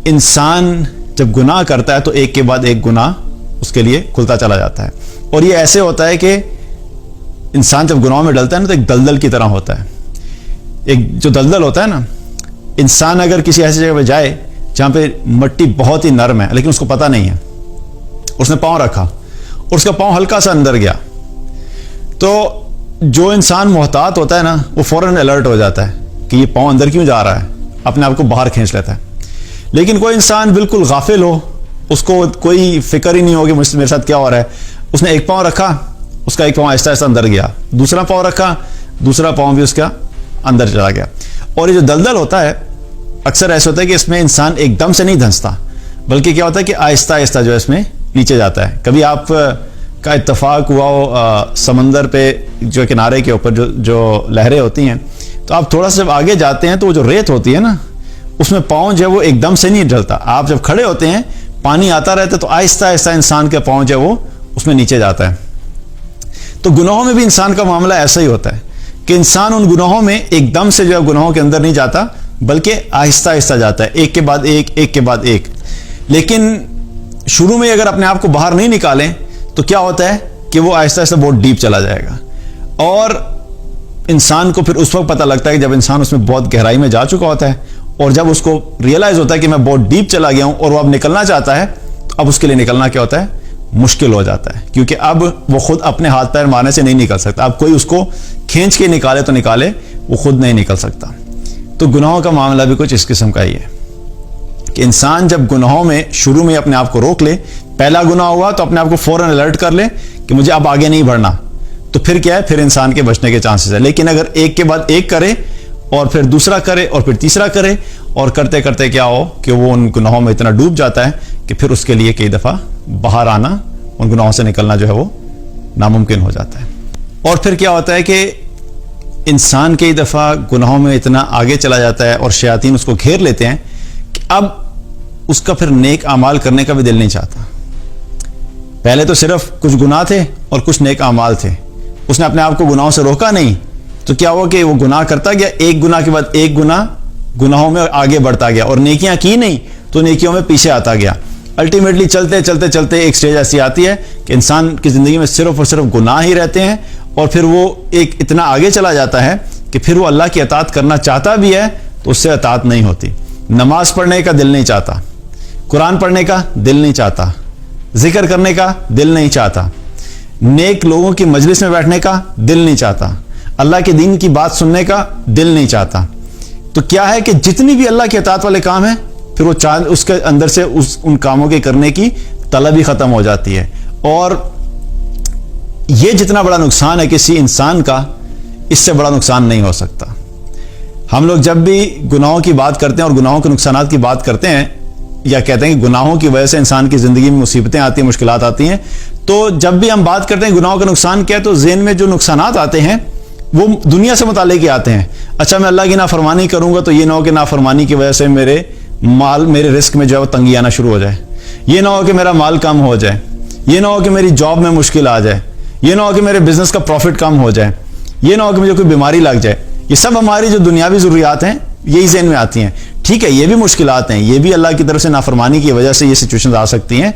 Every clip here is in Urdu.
انسان جب گناہ کرتا ہے تو ایک کے بعد ایک گناہ اس کے لیے کھلتا چلا جاتا ہے، اور یہ ایسے ہوتا ہے کہ انسان جب گناہوں میں ڈلتا ہے نا تو ایک دلدل کی طرح ہوتا ہے. ایک جو دلدل ہوتا ہے نا، انسان اگر کسی ایسی جگہ پہ جائے جہاں پہ مٹی بہت ہی نرم ہے لیکن اس کو پتہ نہیں ہے، اس نے پاؤں رکھا اور اس کا پاؤں ہلکا سا اندر گیا، تو جو انسان محتاط ہوتا ہے نا وہ فوراً الرٹ ہو جاتا ہے کہ یہ پاؤں اندر کیوں جا رہا ہے، اپنے آپ کو باہر کھینچ لیتا ہے. لیکن کوئی انسان بالکل غافل ہو، اس کو کوئی فکر ہی نہیں ہوگی میرے ساتھ کیا ہو رہا ہے، اس نے ایک پاؤں رکھا، اس کا ایک پاؤں آہستہ آہستہ اندر گیا، دوسرا پاؤں رکھا، دوسرا پاؤں بھی اس کا اندر چلا گیا. اور یہ جو دلدل ہوتا ہے اکثر ایسا ہوتا ہے کہ اس میں انسان ایک دم سے نہیں دھنستا، بلکہ کیا ہوتا ہے کہ آہستہ آہستہ جو ہے اس میں نیچے جاتا ہے. کبھی آپ کا اتفاق ہوا ہو سمندر پہ جو کنارے کے اوپر جو لہریں ہوتی ہیں، تو آپ تھوڑا سا آگے جاتے ہیں تو وہ جو ریت ہوتی ہے نا اس میں پاؤں جو ہے وہ ایک دم سے نہیں ڈلتا. آپ جب کھڑے ہوتے ہیں پانی آتا رہتا ہے تو آہستہ آہستہ انسان کے پاؤں جو ہے وہ اس میں نیچے جاتا ہے. تو گناہوں میں بھی انسان کا معاملہ ایسا ہی ہوتا ہے کہ انسان ان گناہوں میں ایک دم سے جو ہے گناہوں کے اندر نہیں جاتا، بلکہ آہستہ آہستہ جاتا ہے، ایک کے بعد ایک، ایک کے بعد ایک. لیکن شروع میں اگر اپنے آپ کو باہر نہیں نکالیں تو کیا ہوتا ہے کہ وہ آہستہ آہستہ بہت ڈیپ چلا جائے گا، اور انسان کو پھر اس وقت پتہ لگتا ہے کہ جب انسان اس میں بہت گہرائی میں جا چکا ہوتا ہے، اور جب اس کو ریئلائز ہوتا ہے کہ میں بہت ڈیپ چلا گیا ہوں اور وہ اب نکلنا چاہتا ہے، تو اب اس کے لیے نکلنا کیا ہوتا ہے، مشکل ہو جاتا ہے، کیونکہ اب وہ خود اپنے ہاتھ پیر مارنے سے نہیں نکل سکتا. اب کوئی اس کو کھینچ کے نکالے تو نکالے، وہ خود نہیں نکل سکتا. تو گناہوں کا معاملہ بھی کچھ اس قسم کا ہی ہے کہ انسان جب گناہوں میں شروع میں اپنے آپ کو روک لے، پہلا گناہ ہوا تو اپنے آپ کو فوراً الرٹ کر لے کہ مجھے اب آگے نہیں بڑھنا، تو پھر کیا ہے، پھر انسان کے بچنے کے چانسز ہے. لیکن اگر ایک کے بعد ایک کرے اور پھر دوسرا کرے اور پھر تیسرا کرے، اور کرتے کرتے کیا ہو کہ وہ ان گناہوں میں اتنا ڈوب جاتا ہے کہ پھر اس کے لیے کئی دفعہ باہر آنا، ان گناہوں سے نکلنا جو ہے وہ ناممکن ہو جاتا ہے. اور پھر کیا ہوتا ہے کہ انسان کئی دفعہ گناہوں میں اتنا آگے چلا جاتا ہے اور شیاطین اس کو گھیر لیتے ہیں کہ اب اس کا پھر نیک اعمال کرنے کا بھی دل نہیں چاہتا. پہلے تو صرف کچھ گناہ تھے اور کچھ نیک اعمال تھے، اس نے اپنے آپ کو گناہوں سے روکا نہیں، تو کیا ہوا کہ وہ گناہ کرتا گیا، ایک گناہ کے بعد ایک گناہوں میں آگے بڑھتا گیا، اور نیکیاں کی نہیں تو نیکیوں میں پیچھے آتا گیا. الٹیمیٹلی چلتے چلتے چلتے ایک سٹیج ایسی آتی ہے کہ انسان کی زندگی میں صرف اور صرف گناہ ہی رہتے ہیں، اور پھر وہ ایک اتنا آگے چلا جاتا ہے کہ پھر وہ اللہ کی اطاعت کرنا چاہتا بھی ہے تو اس سے اطاعت نہیں ہوتی. نماز پڑھنے کا دل نہیں چاہتا، قرآن پڑھنے کا دل نہیں چاہتا، ذکر کرنے کا دل نہیں چاہتا، نیک لوگوں کی مجلس میں بیٹھنے کا دل نہیں چاہتا، اللہ کے دین کی بات سننے کا دل نہیں چاہتا. تو کیا ہے کہ جتنی بھی اللہ کی اطاعت والے کام ہیں پھر وہ اس کے اندر سے ان کاموں کے کرنے کی طلب ہی ختم ہو جاتی ہے. اور یہ جتنا بڑا نقصان ہے کسی انسان کا، اس سے بڑا نقصان نہیں ہو سکتا. ہم لوگ جب بھی گناہوں کی بات کرتے ہیں اور گناہوں کے نقصانات کی بات کرتے ہیں، یا کہتے ہیں کہ گناہوں کی وجہ سے انسان کی زندگی میں مصیبتیں آتی ہیں، مشکلات آتی ہیں، تو جب بھی ہم بات کرتے ہیں گناہوں کا نقصان کیا ہے تو ذہن میں جو نقصانات آتے ہیں وہ دنیا سے متعلق ہی آتے ہیں. اچھا میں اللہ کی نافرمانی کروں گا تو یہ نہ ہو کہ نافرمانی کی وجہ سے میرے رزق میں جو ہے وہ تنگی آنا شروع ہو جائے، یہ نہ ہو کہ میرا مال کم ہو جائے، یہ نہ ہو کہ میری جاب میں مشکل آ جائے، یہ نہ ہو کہ میرے بزنس کا پروفٹ کم ہو جائے، یہ نہ ہو کہ مجھے کوئی بیماری لگ جائے. یہ سب ہماری جو دنیاوی ضروریات ہیں یہی ذہن میں آتی ہیں. ٹھیک ہے، یہ بھی مشکلات ہیں، یہ بھی اللہ کی طرف سے نافرمانی کی وجہ سے یہ سچویشنز آ سکتی ہیں،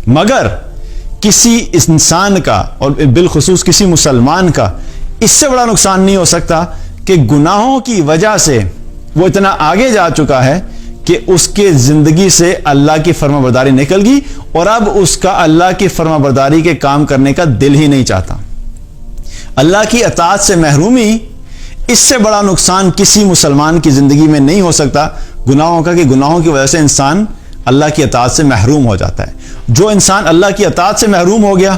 مگر کسی انسان کا اور بالخصوص کسی مسلمان کا اس سے بڑا نقصان نہیں ہو سکتا کہ گناہوں کی وجہ سے وہ اتنا آگے جا چکا ہے کہ اس کے زندگی سے اللہ کی فرما برداری نکل گئی، اور اب اس کا اللہ کی فرما برداری کے کام کرنے کا دل ہی نہیں چاہتا. اللہ کی اطاعت سے محرومی، اس سے بڑا نقصان کسی مسلمان کی زندگی میں نہیں ہو سکتا گناہوں کا، کہ گناہوں کی وجہ سے انسان اللہ کی اطاعت سے محروم ہو جاتا ہے. جو انسان اللہ کی اطاعت سے محروم ہو گیا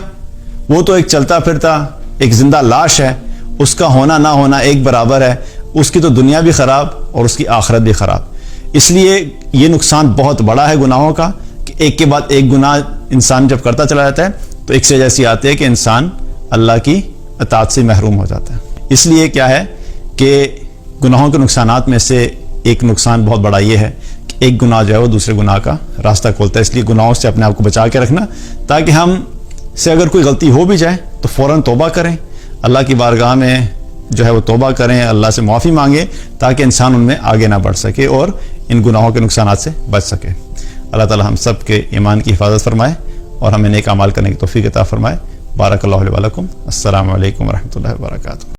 وہ تو ایک چلتا پھرتا ایک زندہ لاش ہے، اس کا ہونا نہ ہونا ایک برابر ہے، اس کی تو دنیا بھی خراب اور اس کی آخرت بھی خراب. اس لیے یہ نقصان بہت بڑا ہے گناہوں کا کہ ایک کے بعد ایک گناہ انسان جب کرتا چلا جاتا ہے تو ایک سے ایسی آتی ہے کہ انسان اللہ کی اطاعت سے محروم ہو جاتا ہے. اس لیے کیا ہے کہ گناہوں کے نقصانات میں سے ایک نقصان بہت بڑا یہ ہے کہ ایک گناہ جو ہے وہ دوسرے گناہ کا راستہ کھولتا ہے. اس لیے گناہوں سے اپنے آپ کو بچا کے رکھنا، تاکہ ہم سے اگر کوئی غلطی ہو بھی جائے تو فوراً توبہ کریں، اللہ کی بارگاہ میں جو ہے وہ توبہ کریں، اللہ سے معافی مانگیں، تاکہ انسان ان میں آگے نہ بڑھ سکے اور ان گناہوں کے نقصانات سے بچ سکے. اللہ تعالی ہم سب کے ایمان کی حفاظت فرمائے اور ہمیں نیک اعمال کرنے کی توفیق عطا فرمائے. بارک اللہ علیہ ولکم. السلام علیکم ورحمۃ اللہ وبرکاتہ.